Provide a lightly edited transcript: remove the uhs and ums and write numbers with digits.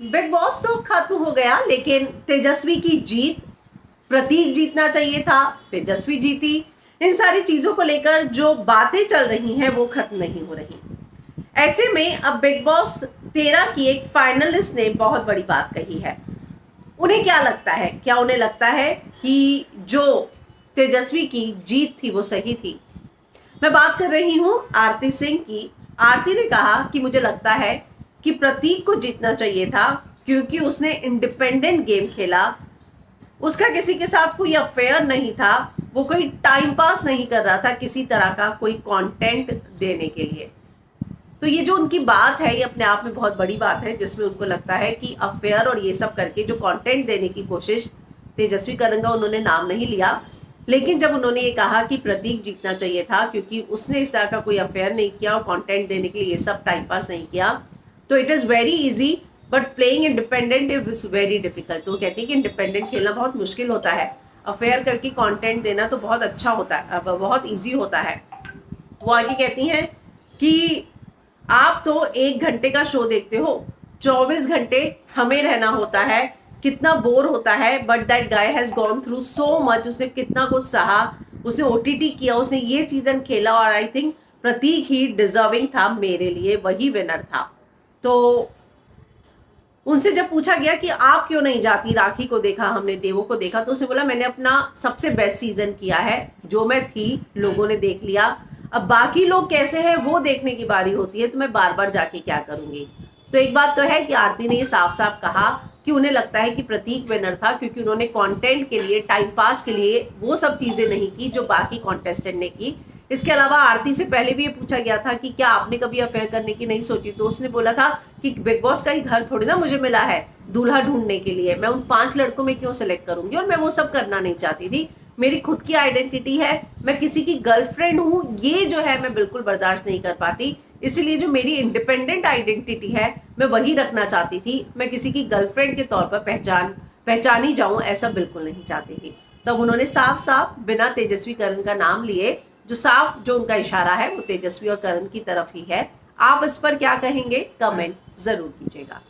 Big boss तो खत्म हो गया, लेकिन तेजस्वी की जीत, प्रतीक जीतना चाहिए था, तेजस्वी जीती। इन सारी चीजों को लेकर जो बातें चल रही हैं वो खत्म नहीं हो रही। ऐसे में अब बिग बॉस 13 की एक फाइनलिस्ट ने बहुत बड़ी बात कही है। उन्हें क्या लगता है, क्या उन्हें लगता है कि जो तेजस्वी की जीत थी वो सही थी? मैं बात कर रही हूं आरती सिंह की। आरती ने कहा कि मुझे लगता है कि प्रतीक को जीतना चाहिए था, क्योंकि उसने इंडिपेंडेंट गेम खेला। उसका किसी के साथ कोई अफेयर नहीं था, वो कोई टाइम पास नहीं कर रहा था किसी तरह का कोई कंटेंट देने के लिए। तो ये जो उनकी बात है ये अपने आप में बहुत बड़ी बात है, जिसमें उनको लगता है कि अफेयर और ये सब करके जो कंटेंट देने की कोशिश, तेजस्वी करण का उन्होंने नाम नहीं लिया, लेकिन जब उन्होंने ये कहा कि प्रतीक जीतना चाहिए था क्योंकि उसने इस तरह का कोई अफेयर नहीं किया और कंटेंट देने के लिए ये सब टाइम पास नहीं किया, तो it is very easy but playing independent is very difficult. तो कहती है कि इंडिपेंडेंट खेलना बहुत मुश्किल होता है, अफेयर करके कंटेंट देना तो बहुत अच्छा होता है, बहुत ईजी होता है। वो आगे कहती हैं कि आप तो 1 घंटे का शो देखते हो, 24 घंटे हमें रहना होता है, कितना बोर होता है। But that guy has gone through so much, उसने कितना कुछ सहा, उसने ओटीटी किया, उसने ये सीजन खेला, और I think Prateek he deserving था, मेरे लिए वही विनर था। तो उनसे जब पूछा गया कि आप क्यों नहीं जाती, राखी को देखा हमने, देवो को देखा, तो उसने बोला मैंने अपना सबसे बेस्ट सीजन किया है, जो मैं थी लोगों ने देख लिया, अब बाकी लोग कैसे हैं वो देखने की बारी होती है, तो मैं बार बार जाके क्या करूंगी। तो एक बात तो है कि आरती ने ये साफ साफ कहा कि उन्हें लगता है कि प्रतीक विनर था, क्योंकि उन्होंने कंटेंट के लिए, टाइम पास के लिए वो सब चीजें नहीं की जो बाकी कॉन्टेस्टेंट ने की। इसके अलावा आरती से पहले भी ये पूछा गया था कि क्या आपने कभी अफेयर करने की नहीं सोची, तो उसने बोला था कि बिग बॉस का ही घर थोड़ी ना मुझे मिला है दूल्हा ढूंढने के लिए, मैं उन 5 लड़कों में क्यों सिलेक्ट करूंगी, और मैं वो सब करना नहीं चाहती थी। मेरी खुद की आइडेंटिटी है, मैं किसी की गर्लफ्रेंड हूँ, ये जो है मैं बिल्कुल बर्दाश्त नहीं कर पाती। इसीलिए जो मेरी इंडिपेंडेंट आइडेंटिटी है मैं वही रखना चाहती थी, मैं किसी की गर्लफ्रेंड के तौर पर पहचानी जाऊं ऐसा बिल्कुल नहीं चाहती थी। तब उन्होंने साफ साफ बिना तेजस्वी करण का नाम लिए, जो साफ जो उनका इशारा है वो तेजस्वी और करण की तरफ ही है। आप इस पर क्या कहेंगे, कमेंट जरूर कीजिएगा।